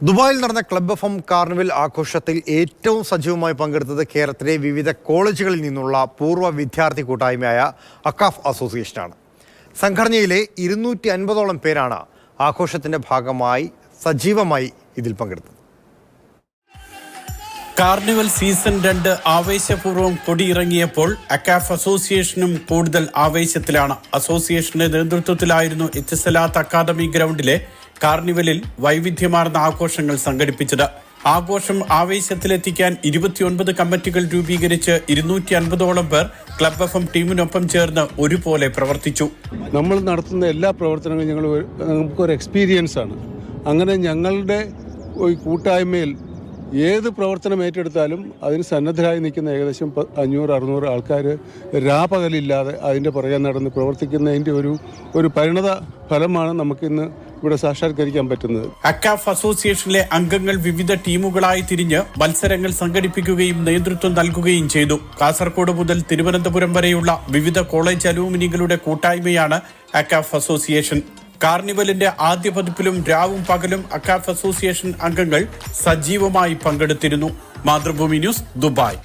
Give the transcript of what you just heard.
ദുബായിൽ നടന്ന club F M carnival ആഘോഷത്തിൽ ഏറ്റവും സജീവമായി പങ്കെടുത്തത് കേരളത്തിലെ വിവിധ കോളേജുകളിൽ നിന്നുള്ള പൂർവ്വ വിദ്യാർത്ഥി കൂട്ടായ്മയായ അക്കാഫ് അസോസിയേഷനാണ്. സംഘടനയിലെ 250ഓളം പേരാണ് ആഘോഷത്തിന്റെ ഭാഗമായി സജീവമായി ഇതിൽ പങ്കെടുത്തത്. കാർണിവൽ സീസൺ 2 ആവേശപൂർവ്വം കൊടിയിറങ്ങിയപ്പോൾ അക്കാഫ് അസോസിയേഷനും കൂടുതൽ ആവേശത്തിലാണ്. അസോസിയേഷന്റെ നേതൃത്വത്തിലായിരുന്നു എത്തിസലാത്ത് അക്കാദമി ഗ്രൗണ്ടിലെ കാർണിവലിൽ വൈവിധ്യമാർന്ന ആഘോഷങ്ങൾ സംഘടിപ്പിച്ചത്. ആഘോഷം ആവേശത്തിലെത്തിക്കാൻ 29 കമ്മിറ്റികൾ രൂപീകരിച്ച് 250ഓളം പേർ ക്ലബ് എഫ് എം ടീമിനൊപ്പം ചേർന്ന് ഒരുപോലെ പ്രവർത്തിച്ചു. നമ്മൾ നടത്തുന്ന എല്ലാ പ്രവർത്തനങ്ങളും നമുക്കൊരു എക്സ്പീരിയൻസ് ആണ്. അങ്ങനെ ഞങ്ങളുടെ കൂട്ടായ്മയിൽ ഏത് പ്രവർത്തനം ഏറ്റെടുത്താലും അതിന് സന്നദ്ധരായി നിൽക്കുന്ന ഏകദേശം 500-600 ആൾക്കാർ രാപകലില്ലാതെ അതിൻ്റെ പുറകെ നടന്ന് പ്രവർത്തിക്കുന്നതിൻ്റെ ഒരു പരിണത ഫലമാണ് നമുക്കിന്ന് ഇവിടെ സാക്ഷാത്കരിക്കാൻ പറ്റുന്നത്. അക്കാഫ് അസോസിയേഷനിലെ അംഗങ്ങൾ വിവിധ ടീമുകളായി തിരിഞ്ഞ് മത്സരങ്ങൾ സംഘടിപ്പിക്കുകയും നേതൃത്വം നൽകുകയും ചെയ്തു. കാസർഗോഡ് മുതൽ തിരുവനന്തപുരം വരെയുള്ള വിവിധ കോളേജ് അലൂമിനികളുടെ കൂട്ടായ്മയാണ് അക്കാഫ് അസോസിയേഷൻ. കാർണിവലിന്റെ ആദ്യ പതിപ്പിലും രാവും പകലും അക്കാഫ് അസോസിയേഷൻ അംഗങ്ങൾ സജീവമായി പങ്കെടുത്തിരുന്നു. Mathrubhumi news, Dubai.